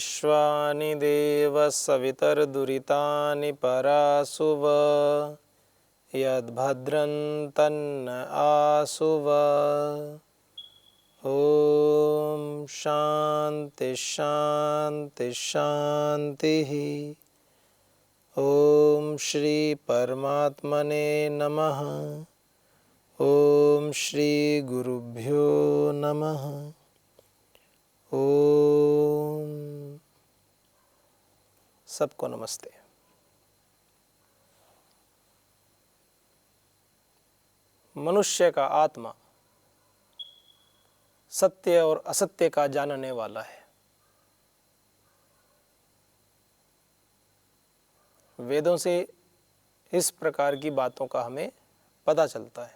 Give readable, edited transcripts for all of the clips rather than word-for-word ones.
विश्वानि देव सवितर्दुरितानि परासुव यद्भद्रं तन्न आसुव। ओम शांति शांति शांति। ओम श्री परमात्मने नमः। ओम श्री गुरुभ्यो नमः। ओम। सबको नमस्ते। मनुष्य का आत्मा सत्य और असत्य का जानने वाला है। वेदों से इस प्रकार की बातों का हमें पता चलता है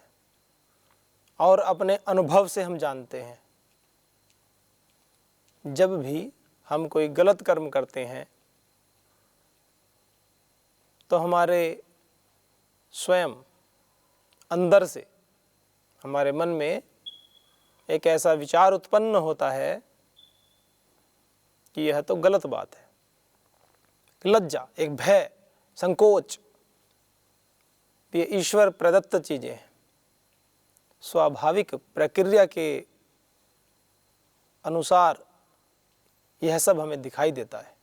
और अपने अनुभव से हम जानते हैं। जब भी हम कोई गलत कर्म करते हैं तो हमारे स्वयं अंदर से हमारे मन में एक ऐसा विचार उत्पन्न होता है कि यह तो गलत बात है। लज्जा, एक भय, संकोच, ये ईश्वर प्रदत्त चीजें हैं। स्वाभाविक प्रक्रिया के अनुसार यह सब हमें दिखाई देता है।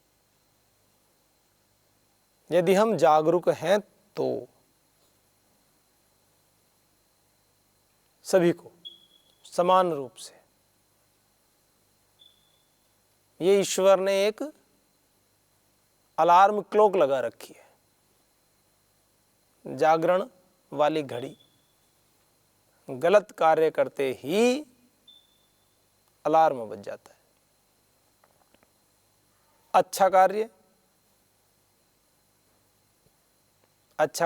यदि हम जागरूक हैं तो सभी को समान रूप से ये ईश्वर ने एक अलार्म क्लॉक लगा रखी है, जागरण वाली घड़ी। गलत कार्य करते ही अलार्म बज जाता है। अच्छा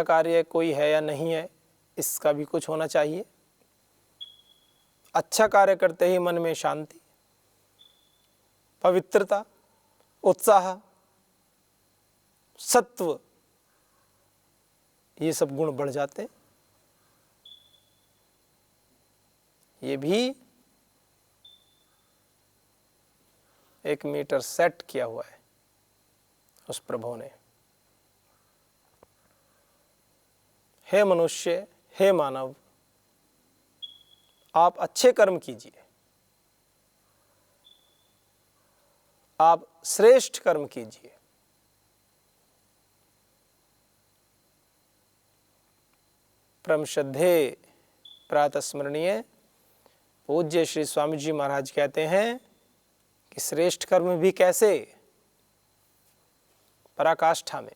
कार्य कोई है या नहीं है, इसका भी कुछ होना चाहिए। अच्छा कार्य करते ही मन में शांति, पवित्रता, उत्साह, सत्व, ये सब गुण बढ़ जाते हैं। ये भी एक मीटर सेट किया हुआ है उस प्रभु ने। हे मनुष्य, हे मानव, आप अच्छे कर्म कीजिए, आप श्रेष्ठ कर्म कीजिए। परम श्रद्धेय प्रातः स्मरणीय पूज्य श्री स्वामी जी महाराज कहते हैं कि श्रेष्ठ कर्म भी कैसे? पराकाष्ठा में,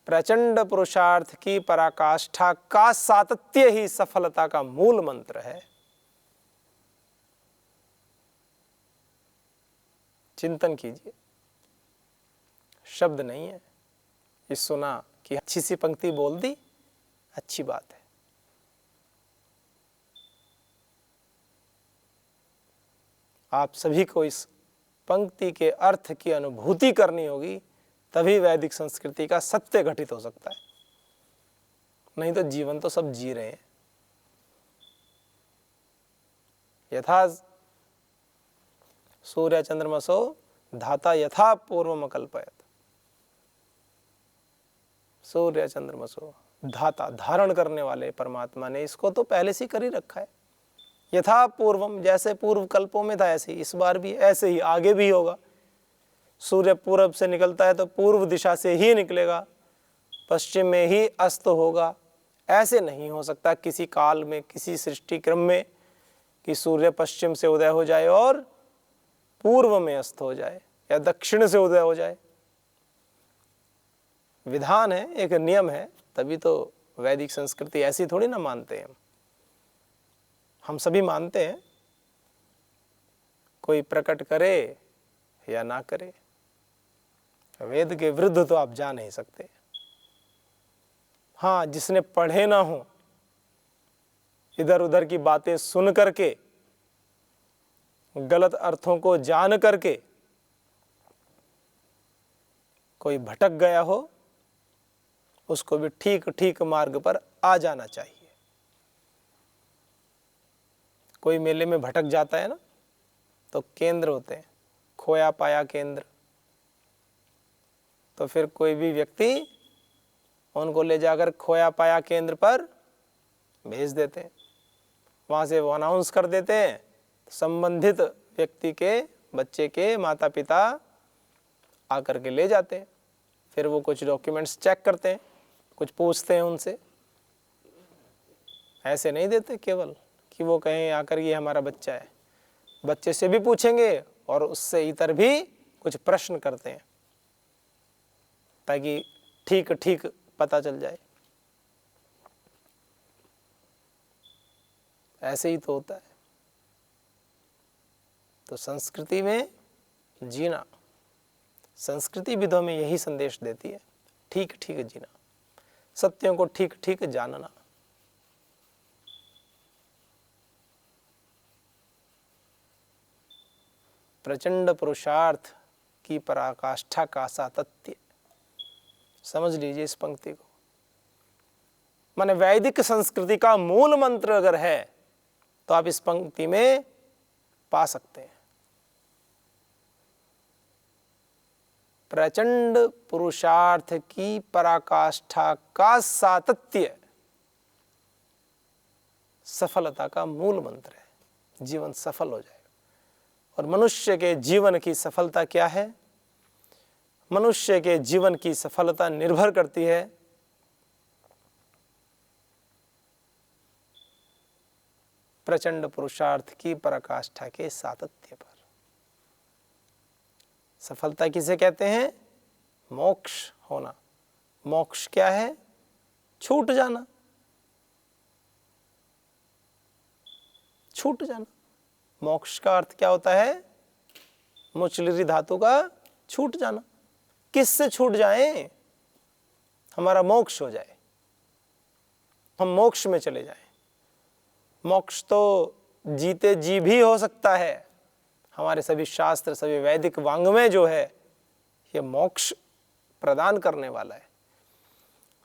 प्रचंड पुरुषार्थ की पराकाष्ठा का सातत्य ही सफलता का मूल मंत्र है। चिंतन कीजिए, शब्द नहीं है। ये सुना कि अच्छी सी पंक्ति बोल दी, अच्छी बात है। आप सभी को इस पंक्ति के अर्थ की अनुभूति करनी होगी, तभी वैदिक संस्कृति का सत्य घटित हो सकता है। नहीं तो जीवन तो सब जी रहे हैं। यथा सूर्य चंद्रमसो धाता यथा पूर्वम अकल्पयत। सूर्य चंद्रमसो धाता, धारण करने वाले परमात्मा ने इसको तो पहले से कर ही रखा है। यथा पूर्वम, जैसे पूर्व कल्पों में था ऐसे ही इस बार भी, ऐसे ही आगे भी होगा। सूर्य पूरब से निकलता है तो पूर्व दिशा से ही निकलेगा, पश्चिम में ही अस्त होगा। ऐसे नहीं हो सकता किसी काल में, किसी सृष्टि क्रम में कि सूर्य पश्चिम से उदय हो जाए और पूर्व में अस्त हो जाए या दक्षिण से उदय हो जाए। विधान है, एक नियम है, तभी तो वैदिक संस्कृति ऐसी थोड़ी ना मानते हैं। हम सभी मानते हैं, कोई प्रकट करे या ना करे, वेद के विरुद्ध तो आप जा नहीं सकते। हाँ, जिसने पढ़े ना हो, इधर उधर की बातें सुन करके, गलत अर्थों को जान करके कोई भटक गया हो, उसको भी ठीक ठीक मार्ग पर आ जाना चाहिए। कोई मेले में भटक जाता है ना, तो केंद्र होते हैं, खोया पाया केंद्र। तो फिर कोई भी व्यक्ति उनको ले जाकर खोया पाया केंद्र पर भेज देते हैं, वहाँ से वो अनाउंस कर देते हैं, संबंधित व्यक्ति के बच्चे के माता पिता आकर के ले जाते हैं। फिर वो कुछ डॉक्यूमेंट्स चेक करते हैं, कुछ पूछते हैं उनसे, ऐसे नहीं देते केवल कि वो कहें आकर ये हमारा बच्चा है। बच्चे से भी पूछेंगे और उससे इतर भी कुछ प्रश्न करते हैं ताकि ठीक ठीक पता चल जाए। ऐसे ही तो होता है। तो संस्कृति में जीना, संस्कृति विधों में यही संदेश देती है, ठीक ठीक जीना, सत्यों को ठीक ठीक जानना। प्रचंड पुरुषार्थ की पराकाष्ठा का सातत्य, समझ लीजिए इस पंक्ति को। माने वैदिक संस्कृति का मूल मंत्र अगर है तो आप इस पंक्ति में पा सकते हैं। प्रचंड पुरुषार्थ की पराकाष्ठा का सातत्य सफलता का मूल मंत्र है। जीवन सफल हो जाएगा। और मनुष्य के जीवन की सफलता क्या है? मनुष्य के जीवन की सफलता निर्भर करती है प्रचंड पुरुषार्थ की पराकाष्ठा के सातत्य पर। सफलता किसे कहते हैं? मोक्ष होना। मोक्ष क्या है? छूट जाना, छूट जाना। मोक्ष का अर्थ क्या होता है? मुचलिरी धातु का छूट जाना। किससे छूट जाएं? हमारा मोक्ष हो जाए, हम मोक्ष में चले जाएं। मोक्ष तो जीते जी भी हो सकता है। हमारे सभी शास्त्र, सभी वैदिक वाङ्मय जो है ये मोक्ष प्रदान करने वाला है।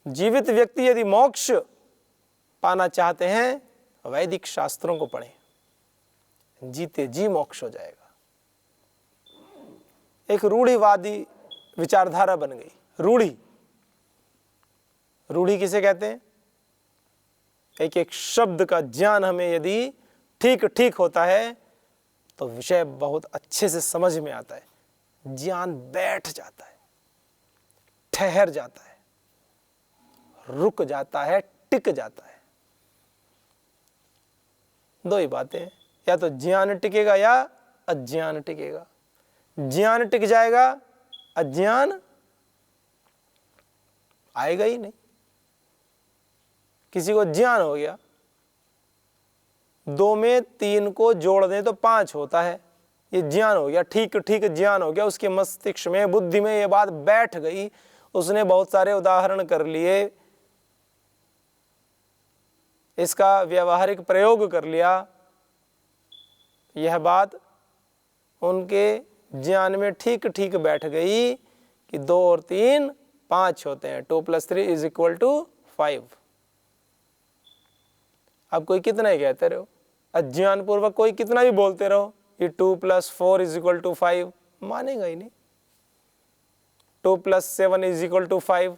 जीवित व्यक्ति यदि मोक्ष पाना चाहते हैं, वैदिक शास्त्रों को पढ़ें, जीते जी मोक्ष हो जाएगा। एक रूढ़िवादी विचारधारा बन गई। रूढ़ी, रूढ़ी किसे कहते हैं? एक एक शब्द का ज्ञान हमें यदि ठीक ठीक होता है तो विषय बहुत अच्छे से समझ में आता है, ज्ञान बैठ जाता है, ठहर जाता है, रुक जाता है, टिक जाता है। दो ही बातें, या तो ज्ञान टिकेगा या अज्ञान टिकेगा। ज्ञान टिक जाएगा, अज्ञान आएगा ही नहीं। किसी को ज्ञान हो गया, 2 में 3 को जोड़ दें तो 5 होता है, ये ज्ञान हो गया, ठीक ठीक ज्ञान हो गया। उसके मस्तिष्क में, बुद्धि में ये बात बैठ गई। उसने बहुत सारे उदाहरण कर लिए, इसका व्यवहारिक प्रयोग कर लिया। यह बात उनके ज्ञान में ठीक ठीक बैठ गई कि 2 और 3 5 होते हैं, 2 + 3 = 5। अब कोई कितना ही कहते रहो, अज्ञान पूर्वक कोई कितना भी बोलते रहो कि 2 + 4 = 5, मानेगा ही नहीं। 2 + 7 = 5,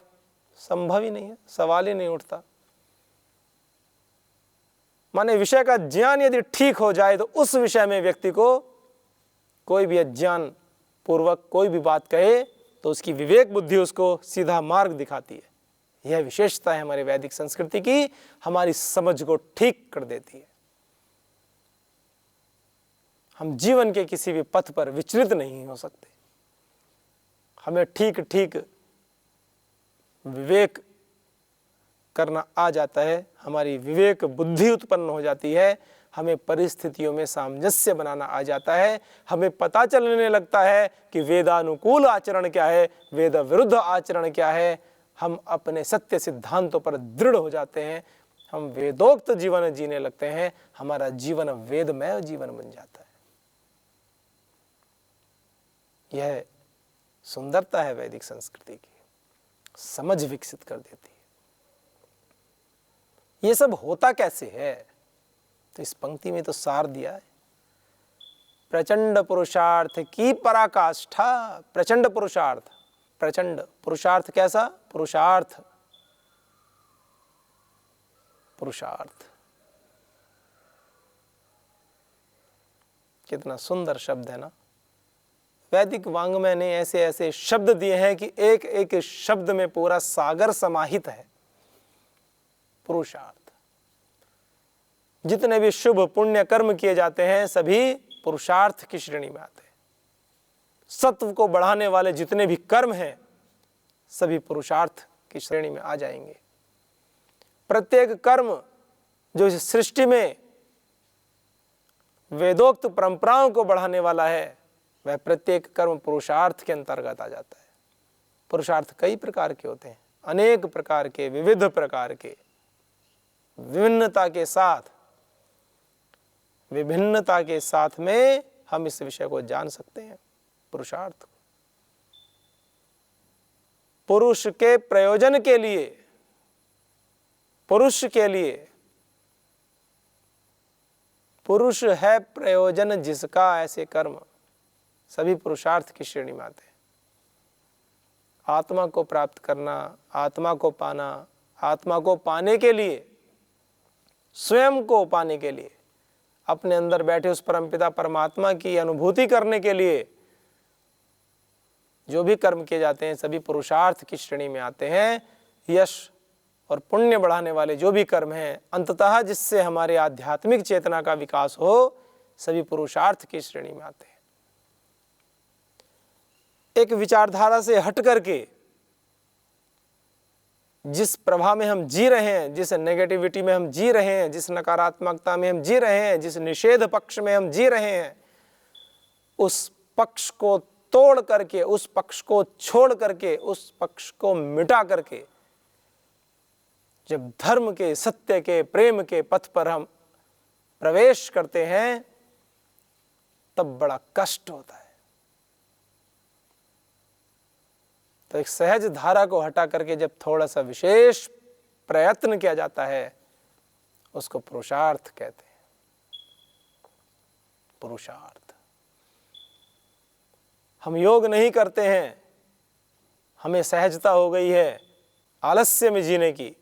संभव ही नहीं है, सवाल ही नहीं उठता। माने विषय का ज्ञान यदि ठीक हो जाए तो उस विषय में व्यक्ति को कोई भी अज्ञान पूर्वक कोई भी बात कहे तो उसकी विवेक बुद्धि उसको सीधा मार्ग दिखाती है। यह विशेषता है हमारी वैदिक संस्कृति की, हमारी समझ को ठीक कर देती है। हम जीवन के किसी भी पथ पर विचलित नहीं हो सकते। हमें ठीक ठीक विवेक करना आ जाता है, हमारी विवेक बुद्धि उत्पन्न हो जाती है, हमें परिस्थितियों में सामंजस्य बनाना आ जाता है। हमें पता चलने लगता है कि वेदानुकूल आचरण क्या है, वेद विरुद्ध आचरण क्या है। हम अपने सत्य सिद्धांतों पर दृढ़ हो जाते हैं, हम वेदोक्त जीवन जीने लगते हैं, हमारा जीवन वेदमय जीवन बन जाता है। यह सुंदरता है वैदिक संस्कृति की, समझ विकसित कर देती है। ये सब होता कैसे है? तो इस पंक्ति में तो सार दिया है। प्रचंड पुरुषार्थ की पराकाष्ठा। प्रचंड पुरुषार्थ, प्रचंड पुरुषार्थ कैसा? पुरुषार्थ, पुरुषार्थ। कितना सुंदर शब्द है ना। वैदिक वाङ्मय ने ऐसे ऐसे शब्द दिए हैं कि एक एक शब्द में पूरा सागर समाहित है। पुरुषार्थ, जितने भी शुभ पुण्य कर्म किए जाते हैं सभी पुरुषार्थ की श्रेणी में आते हैं। सत्व को बढ़ाने वाले जितने भी कर्म हैं सभी पुरुषार्थ की श्रेणी में आ जाएंगे। प्रत्येक कर्म जो इस सृष्टि में वेदोक्त परंपराओं को बढ़ाने वाला है वह प्रत्येक कर्म पुरुषार्थ के अंतर्गत आ जाता है। पुरुषार्थ कई प्रकार के होते हैं, अनेक प्रकार के, विविध प्रकार के, विभिन्नता के साथ में हम इस विषय को जान सकते हैं। पुरुषार्थ पुरुष के प्रयोजन के लिए, पुरुष के लिए, पुरुष है प्रयोजन जिसका, ऐसे कर्म सभी पुरुषार्थ की श्रेणी में आते हैं। आत्मा को प्राप्त करना, आत्मा को पाना, आत्मा को पाने के लिए, स्वयं को पाने के लिए, अपने अंदर बैठे उस परमपिता परमात्मा की अनुभूति करने के लिए जो भी कर्म किए जाते हैं सभी पुरुषार्थ की श्रेणी में आते हैं। यश और पुण्य बढ़ाने वाले जो भी कर्म हैं अंततः जिससे हमारे आध्यात्मिक चेतना का विकास हो सभी पुरुषार्थ की श्रेणी में आते हैं। एक विचारधारा से हट करके जिस प्रवाह में हम जी रहे हैं, जिस नेगेटिविटी में हम जी रहे हैं, जिस नकारात्मकता में हम जी रहे हैं, जिस निषेध पक्ष में हम जी रहे हैं, उस पक्ष को तोड़ करके, उस पक्ष को छोड़ करके, उस पक्ष को मिटा करके जब धर्म के, सत्य के, प्रेम के पथ पर हम प्रवेश करते हैं तब बड़ा कष्ट होता है। तो एक सहज धारा को हटा करके जब थोड़ा सा विशेष प्रयत्न किया जाता है उसको पुरुषार्थ कहते हैं। पुरुषार्थ। हम योग नहीं करते हैं, हमें सहजता हो गई है आलस्य में जीने की,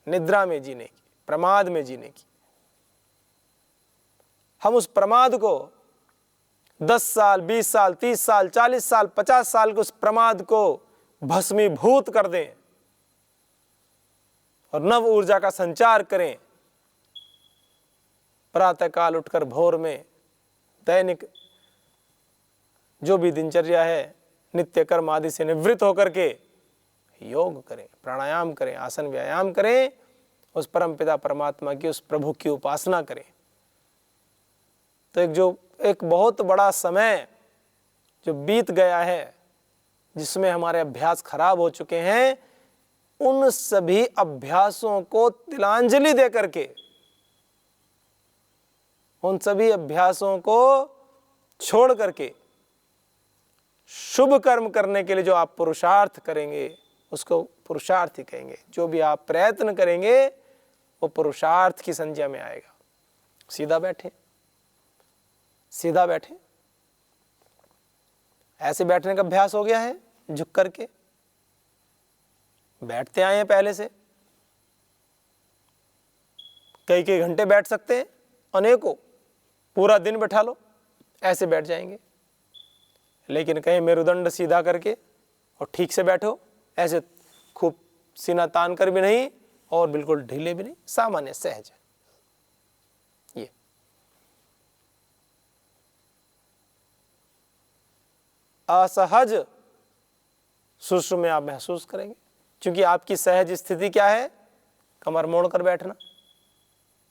निद्रा में जीने की, प्रमाद में जीने की। हम उस प्रमाद को 10 साल, 20 साल, 30 साल, 40 साल, 50 साल के उस प्रमाद को भस्मीभूत कर दें और नव ऊर्जा का संचार करें। प्रातःकाल उठकर भोर में दैनिक जो भी दिनचर्या है नित्य कर्म आदि से निवृत्त होकर के योग करें, प्राणायाम करें, आसन व्यायाम करें, उस परमपिता परमात्मा की, उस प्रभु की उपासना करें। तो एक बहुत बड़ा समय जो बीत गया है जिसमें हमारे अभ्यास खराब हो चुके हैं, उन सभी अभ्यासों को तिलांजलि दे करके, उन सभी अभ्यासों को छोड़ करके शुभ कर्म करने के लिए जो आप पुरुषार्थ करेंगे उसको पुरुषार्थ ही कहेंगे। जो भी आप प्रयत्न करेंगे वो पुरुषार्थ की संज्ञा में आएगा। सीधा बैठे, सीधा बैठे। ऐसे बैठने का अभ्यास हो गया है, झुक करके बैठते आए हैं पहले से, कई कई घंटे बैठ सकते हैं, अनेकों, पूरा दिन बैठा लो, ऐसे बैठ जाएंगे। लेकिन कहीं मेरुदंड सीधा करके और ठीक से बैठो, ऐसे खूब सीना तान कर भी नहीं और बिल्कुल ढीले भी नहीं, सामान्य सहज। ये असहज सुषुप्ति में आप महसूस करेंगे, क्योंकि आपकी सहज स्थिति क्या है? कमर मोड़ कर बैठना,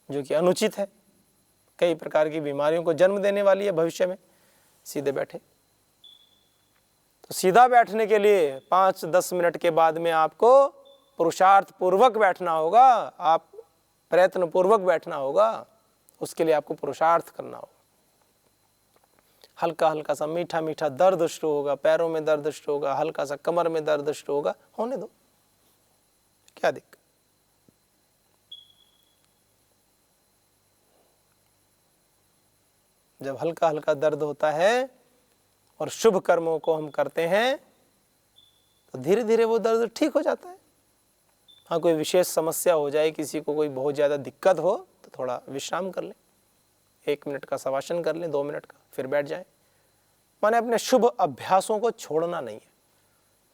जो कि अनुचित है, कई प्रकार की बीमारियों को जन्म देने वाली है भविष्य में। सीधे बैठे। तो सीधा बैठने के लिए 5-10 मिनट के बाद में आपको पुरुषार्थ पूर्वक बैठना होगा, आप प्रयत्न पूर्वक बैठना होगा। उसके लिए आपको पुरुषार्थ करना होगा। हल्का हल्का सा मीठा मीठा दर्द शुरू होगा, पैरों में दर्द शुरू होगा, हल्का सा कमर में दर्द शुरू होगा, होने दो, क्या दिक्कत। जब हल्का हल्का दर्द होता है और शुभ कर्मों को हम करते हैं तो धीरे धीरे वो दर्द ठीक हो जाता है। हाँ, कोई विशेष समस्या हो जाए, किसी को कोई बहुत ज़्यादा दिक्कत हो तो थोड़ा विश्राम कर लें, 1 मिनट का शवासन कर लें, 2 मिनट का, फिर बैठ जाएं। माने अपने शुभ अभ्यासों को छोड़ना नहीं है।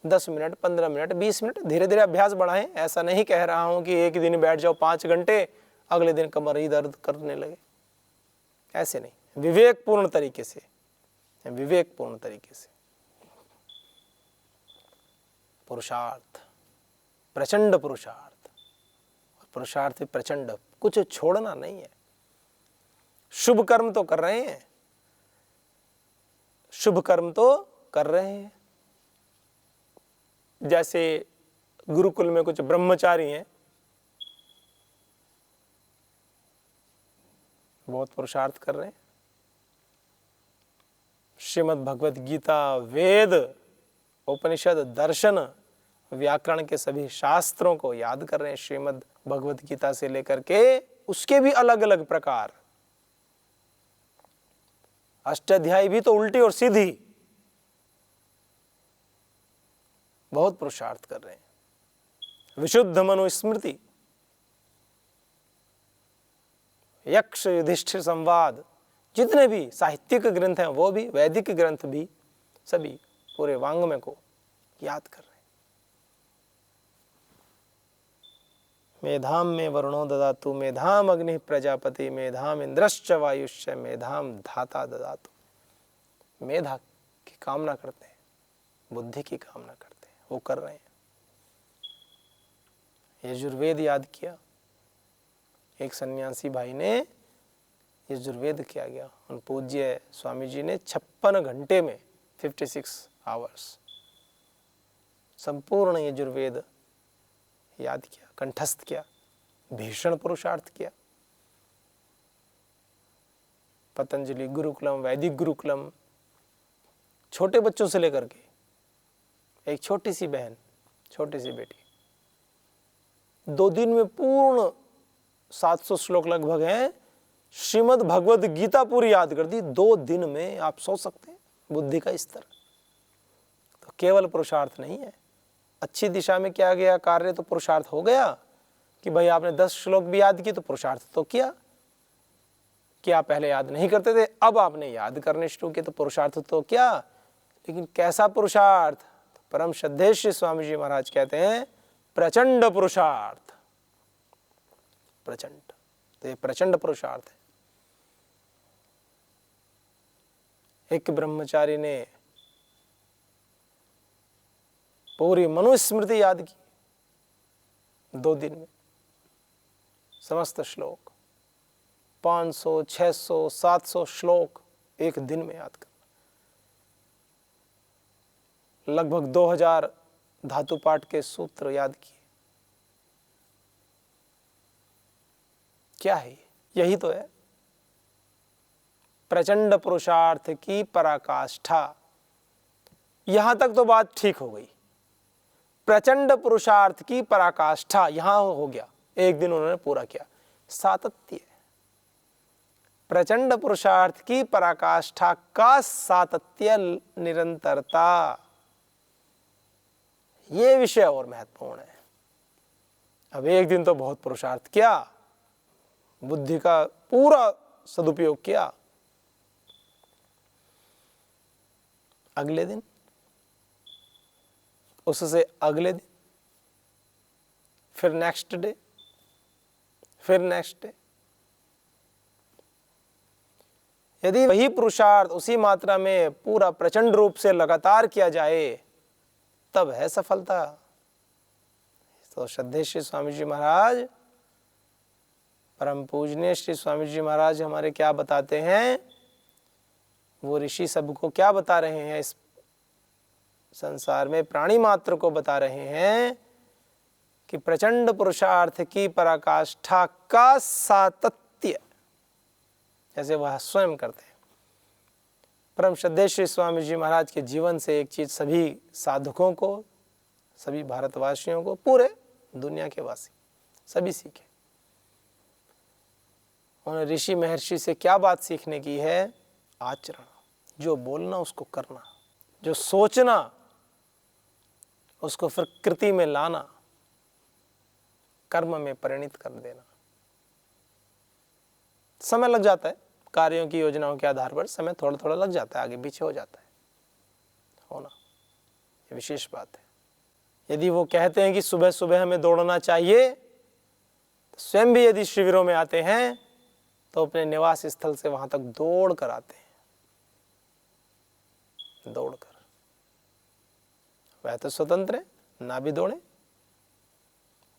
10 मिनट, 15 मिनट, 20 मिनट धीरे धीरे अभ्यास बढ़ाएं। ऐसा नहीं कह रहा हूं कि एक दिन बैठ जाओ 5 घंटे, अगले दिन कमर ही दर्द करने लगे, ऐसे नहीं। विवेकपूर्ण तरीके से, विवेकपूर्ण तरीके से पुरुषार्थ, प्रचंड पुरुषार्थ, और पुरुषार्थ प्रचंड, कुछ छोड़ना नहीं है। शुभ कर्म तो कर रहे हैं, शुभ कर्म तो कर रहे हैं। जैसे गुरुकुल में कुछ ब्रह्मचारी हैं, बहुत पुरुषार्थ कर रहे हैं। श्रीमद् भगवत गीता, वेद, उपनिषद, दर्शन, व्याकरण के सभी शास्त्रों को याद कर रहे हैं। श्रीमद् भगवत गीता से लेकर के उसके भी अलग अलग प्रकार, अष्टाध्यायी भी तो उल्टी और सीधी, बहुत पुरुषार्थ कर रहे हैं। विशुद्ध मनुस्मृति, यक्ष युधिष्ठिर संवाद, जितने भी साहित्यिक ग्रंथ हैं वो भी, वैदिक ग्रंथ भी, सभी पूरे वाङ्मय को याद कर रहे हैं। मेधाम में वरुणो ददातु, मेधाम अग्नि प्रजापति, मेधाम इंद्रश्च वायुश्च, मेधाम धाता ददातु। मेधा की कामना करते हैं, बुद्धि की कामना करते हैं, वो कर रहे हैं। यजुर्वेद याद किया, एक सन्यासी भाई ने यजुर्वेद किया गया, उन पूज्य स्वामी जी ने 56 घंटे में 56 आवर्स संपूर्ण यजुर्वेद याद किया, कंठस्थ किया, भीषण पुरुषार्थ किया। पतंजलि गुरुकुलम, वैदिक गुरुकुलम, छोटे बच्चों से लेकर के एक छोटी सी बहन, छोटी सी बेटी, 2 दिन में पूर्ण 700 श्लोक लगभग हैं, श्रीमद् भगवद गीता पूरी याद कर दी 2 दिन में। आप सोच सकते हैं बुद्धि का स्तर। तो केवल पुरुषार्थ नहीं है, अच्छी दिशा में किया गया कार्य तो पुरुषार्थ हो गया। कि भाई आपने 10 श्लोक भी याद किए तो पुरुषार्थ तो किया। क्या पहले याद नहीं करते थे, अब आपने याद करने शुरू किए तो पुरुषार्थ तो किया। लेकिन कैसा पुरुषार्थ? तो परम श्रद्धेय श्री स्वामी जी महाराज कहते हैं प्रचंड पुरुषार्थ, प्रचंड। तो ये प्रचंड पुरुषार्थ है। एक ब्रह्मचारी ने पूरी मनुस्मृति याद की 2 दिन में, समस्त श्लोक 500, 600, 700 श्लोक एक दिन में याद करना, लगभग 2000 धातु पाठ के सूत्र याद किए। क्या है? यही तो है प्रचंड पुरुषार्थ की पराकाष्ठा। यहां तक तो बात ठीक हो गई। प्रचंड पुरुषार्थ की पराकाष्ठा यहां हो गया, एक दिन उन्होंने पूरा किया। सातत्य, प्रचंड पुरुषार्थ की पराकाष्ठा का सातत्य, निरंतरता, ये विषय और महत्वपूर्ण है। अब एक दिन तो बहुत पुरुषार्थ किया, बुद्धि का पूरा सदुपयोग किया, अगले दिन, उससे अगले दिन, फिर नेक्स्ट डे, फिर नेक्स्ट डे। यदि वही पुरुषार्थ उसी मात्रा में पूरा प्रचंड रूप से लगातार किया जाए तब है सफलता। तो श्रद्धेय श्री स्वामी जी महाराज, परम पूजनीय श्री स्वामी जी महाराज हमारे क्या बताते हैं? वो ऋषि सबको क्या बता रहे हैं? इस संसार में प्राणी मात्र को बता रहे हैं कि प्रचंड पुरुषार्थ की पराकाष्ठा का सातत्य, जैसे वह स्वयं करते हैं। परम श्रद्धेय श्री स्वामी जी महाराज के जीवन से एक चीज सभी साधकों को, सभी भारतवासियों को, पूरे दुनिया के वासी सभी सीखे। उन्हें ऋषि महर्षि से क्या बात सीखने की है? आचरण, जो बोलना उसको करना, जो सोचना उसको फिर कृति में लाना, कर्म में परिणित कर देना। समय लग जाता है, कार्यों की योजनाओं के आधार पर समय थोड़ा थोड़ा लग जाता है, आगे पीछे हो जाता है होना, ये विशेष बात है। यदि वो कहते हैं कि सुबह सुबह हमें दौड़ना चाहिए, तो स्वयं भी यदि शिविरों में आते हैं तो अपने निवास स्थल से वहां तक दौड़ कर आते हैं, दौड़कर। वह तो स्वतंत्र है, ना भी दौड़े,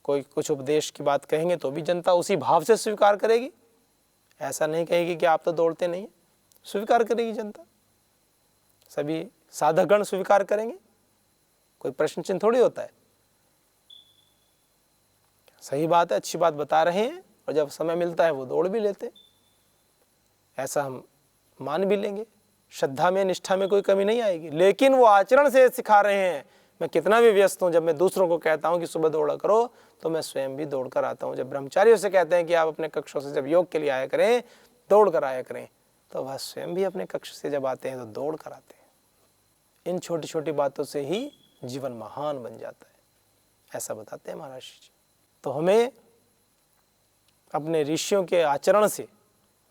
कोई कुछ उपदेश की बात कहेंगे तो भी जनता उसी भाव से स्वीकार करेगी, ऐसा नहीं कहेगी कि आप तो दौड़ते नहीं, स्वीकार करेगी जनता, सभी साधकगण स्वीकार करेंगे, कोई प्रश्न चिन्ह थोड़ी होता है। सही बात है, अच्छी बात बता रहे हैं, और जब समय मिलता है वो दौड़ भी लेते, ऐसा हम मान भी लेंगे। श्रद्धा में, निष्ठा में कोई कमी नहीं आएगी, लेकिन वो आचरण से सिखा रहे हैं। मैं कितना भी व्यस्त हूं, जब मैं दूसरों को कहता हूं कि सुबह दौड़ा करो, तो मैं स्वयं भी दौड़ कर आता हूं। जब ब्रह्मचारियों से कहते हैं कि आप अपने कक्षों से जब योग के लिए आया करें, दौड़ कर आया करें, तो वह स्वयं भी अपने कक्ष से जब आते हैं तो दौड़ कर आते हैं। इन छोटी छोटी बातों से ही जीवन महान बन जाता है, ऐसा बताते हैं महाराज जी। तो हमें अपने ऋषियों के आचरण से,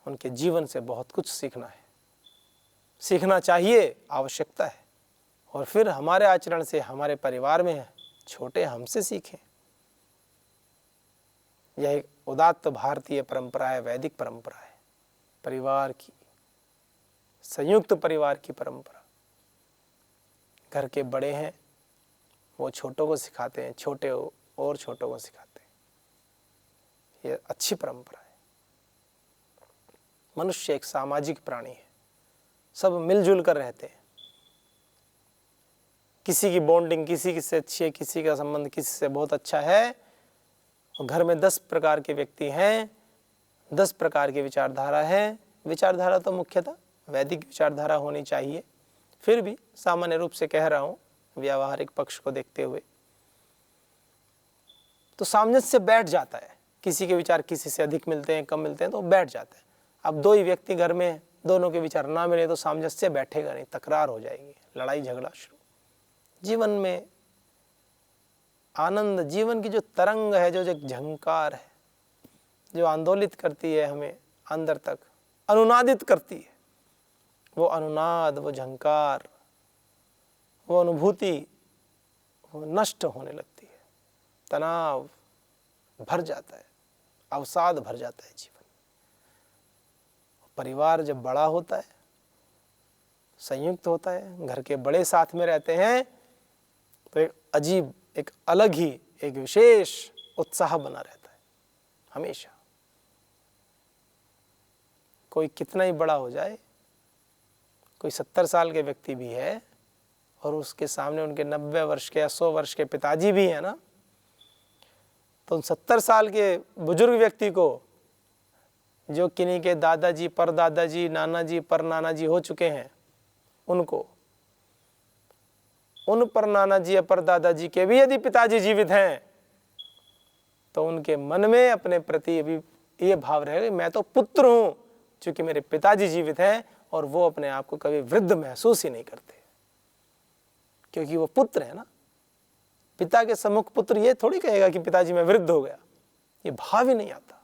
उनके जीवन से बहुत कुछ सीखना है, सीखना चाहिए, आवश्यकता है। और फिर हमारे आचरण से हमारे परिवार में छोटे हमसे सीखें। यह एक उदात्त भारतीय परंपरा है, वैदिक परंपरा है, परिवार की, संयुक्त परिवार की परंपरा। घर के बड़े हैं, वो छोटों को सिखाते हैं, छोटे और छोटों को सिखाते हैं। यह अच्छी परंपरा है। मनुष्य एक सामाजिक प्राणी है, सब मिलजुल कर रहते हैं। किसी की बॉन्डिंग किसी से अच्छी है, किसी का संबंध किसी से बहुत अच्छा है, और घर में 10 प्रकार के व्यक्ति हैं, 10 प्रकार की विचारधारा है। विचारधारा तो मुख्यतः वैदिक विचारधारा होनी चाहिए, फिर भी सामान्य रूप से कह रहा हूँ, व्यावहारिक पक्ष को देखते हुए। तो सामंजस्य बैठ जाता है, किसी के विचार किसी से अधिक मिलते हैं, कम मिलते हैं, तो बैठ जाता है। अब 2 ही व्यक्ति घर में, दोनों के विचार ना मिले तो सामंजस्य बैठेगा नहीं, तकरार हो जाएगी, लड़ाई झगड़ा शुरू। जीवन में आनंद, जीवन की जो तरंग है, जो झंकार है, जो आंदोलित करती है हमें अंदर तक, अनुनादित करती है, वो अनुनाद, वो झंकार, वो अनुभूति वो नष्ट होने लगती है, तनाव भर जाता है, अवसाद भर जाता है जीवन। परिवार जब बड़ा होता है, संयुक्त होता है, घर के बड़े साथ में रहते हैं, तो एक अजीब, एक अलग ही, एक विशेष उत्साह बना रहता है हमेशा। कोई कितना ही बड़ा हो जाए, कोई 70 साल के व्यक्ति भी है और उसके सामने उनके 90 वर्ष के या 100 वर्ष के पिताजी भी है ना, तो उन 70 साल के बुजुर्ग व्यक्ति को, जो किन्हीं के दादाजी, परदादाजी, नाना जी, पर नाना जी हो चुके हैं, उनको, उन पर नाना जी या पर दादाजी के भी यदि पिताजी जीवित हैं, तो उनके मन में अपने प्रति अभी ये भाव रहेगा, मैं तो पुत्र हूं, क्योंकि मेरे पिताजी जीवित हैं, और वो अपने आप को कभी वृद्ध महसूस ही नहीं करते, क्योंकि वो पुत्र है ना। पिता के सम्मुख पुत्र ये थोड़ी कहेगा कि पिताजी मैं वृद्ध हो गया, ये भाव ही नहीं आता,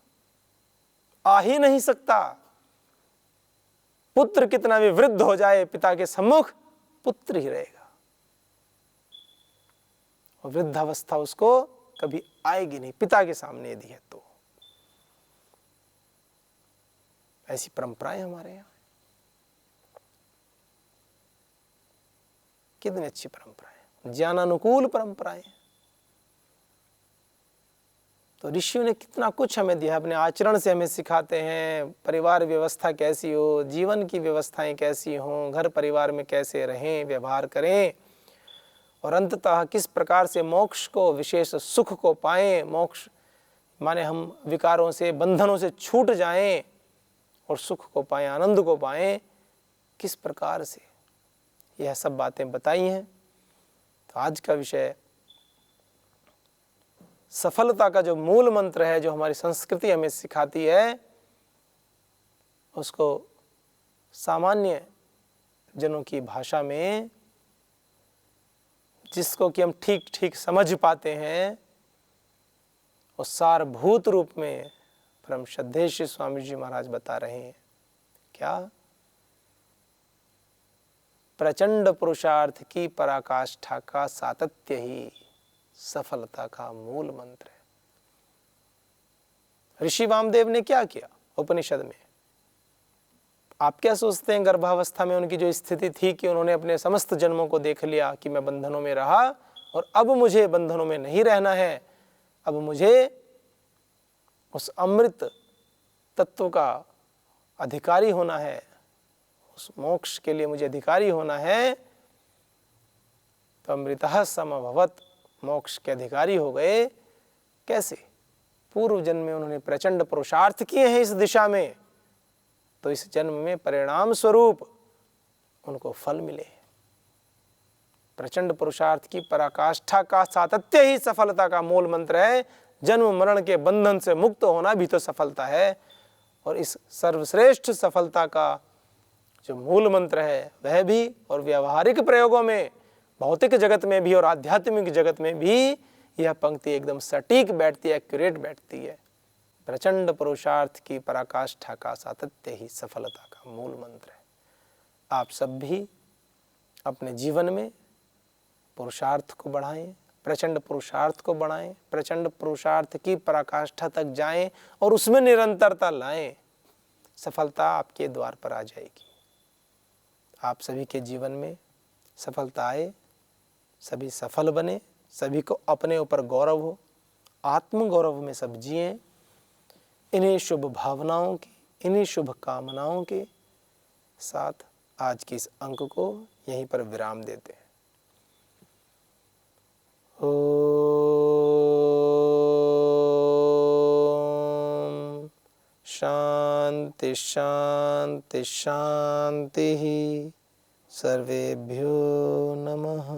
आ ही नहीं सकता। पुत्र कितना भी वृद्ध हो जाए, पिता के सम्मुख पुत्र ही रहेगा, और वृद्धावस्था उसको कभी आएगी नहीं पिता के सामने यदि है तो। ऐसी परंपराएं हमारे यहाँ, कितनी अच्छी परंपराएं, ज्ञानानुकूल परंपराएं। तो ऋषियों ने कितना कुछ हमें दिया, अपने आचरण से हमें सिखाते हैं, परिवार व्यवस्था कैसी हो, जीवन की व्यवस्थाएं कैसी हों, घर परिवार में कैसे रहें, व्यवहार करें, और अंततः किस प्रकार से मोक्ष को, विशेष सुख को पाएं। मोक्ष माने हम विकारों से, बंधनों से छूट जाएं और सुख को पाएं, आनंद को पाएं, किस प्रकार से, यह सब बातें बताई हैं। तो आज का विषय सफलता का जो मूल मंत्र है, जो हमारी संस्कृति हमें सिखाती है, उसको सामान्य जनों की भाषा में, जिसको कि हम ठीक ठीक समझ पाते हैं, और सारभूत रूप में परम श्रद्धेय श्री स्वामी जी महाराज बता रहे हैं। क्या? प्रचंड पुरुषार्थ की पराकाष्ठा का सातत्य ही सफलता का मूल मंत्र है। ऋषि वामदेव ने क्या किया उपनिषद में? आप क्या सोचते हैं गर्भावस्था में उनकी जो स्थिति थी कि उन्होंने अपने समस्त जन्मों को देख लिया कि मैं बंधनों में रहा और अब मुझे बंधनों में नहीं रहना है, अब मुझे उस अमृत तत्व का अधिकारी होना है, उस मोक्ष के लिए मुझे अधिकारी होना है, तो अमृतः समभवत, मोक्ष के अधिकारी हो गए। कैसे? पूर्व जन्म में उन्होंने प्रचंड पुरुषार्थ किए हैं इस दिशा में, तो इस जन्म में परिणाम स्वरूप उनको फल मिले। प्रचंड पुरुषार्थ की पराकाष्ठा का सातत्य ही सफलता का मूल मंत्र है। जन्म मरण के बंधन से मुक्त होना भी तो सफलता है, और इस सर्वश्रेष्ठ सफलता का जो मूल मंत्र है वह भी, और व्यावहारिक प्रयोगों में, भौतिक जगत में भी और आध्यात्मिक जगत में भी यह पंक्ति एकदम सटीक बैठती है, एक्यूरेट बैठती है। प्रचंड पुरुषार्थ की पराकाष्ठा का सातत्य ही सफलता का मूल मंत्र है। आप सब भी अपने जीवन में पुरुषार्थ को बढ़ाएं, प्रचंड पुरुषार्थ को बढ़ाएं, प्रचंड पुरुषार्थ की पराकाष्ठा तक जाएं और उसमें निरंतरता लाएं। सफलता आपके द्वार पर आ जाएगी। आप सभी के जीवन में सफलता आए, सभी सफल बने, सभी को अपने ऊपर गौरव हो, आत्म गौरव में सब जिएं। इन्हीं शुभ भावनाओं की, इन्हीं शुभ कामनाओं के साथ आज के इस अंक को यहीं पर विराम देते हैं। ओम शांति शांति शांति। सर्वेभ्यो नमः।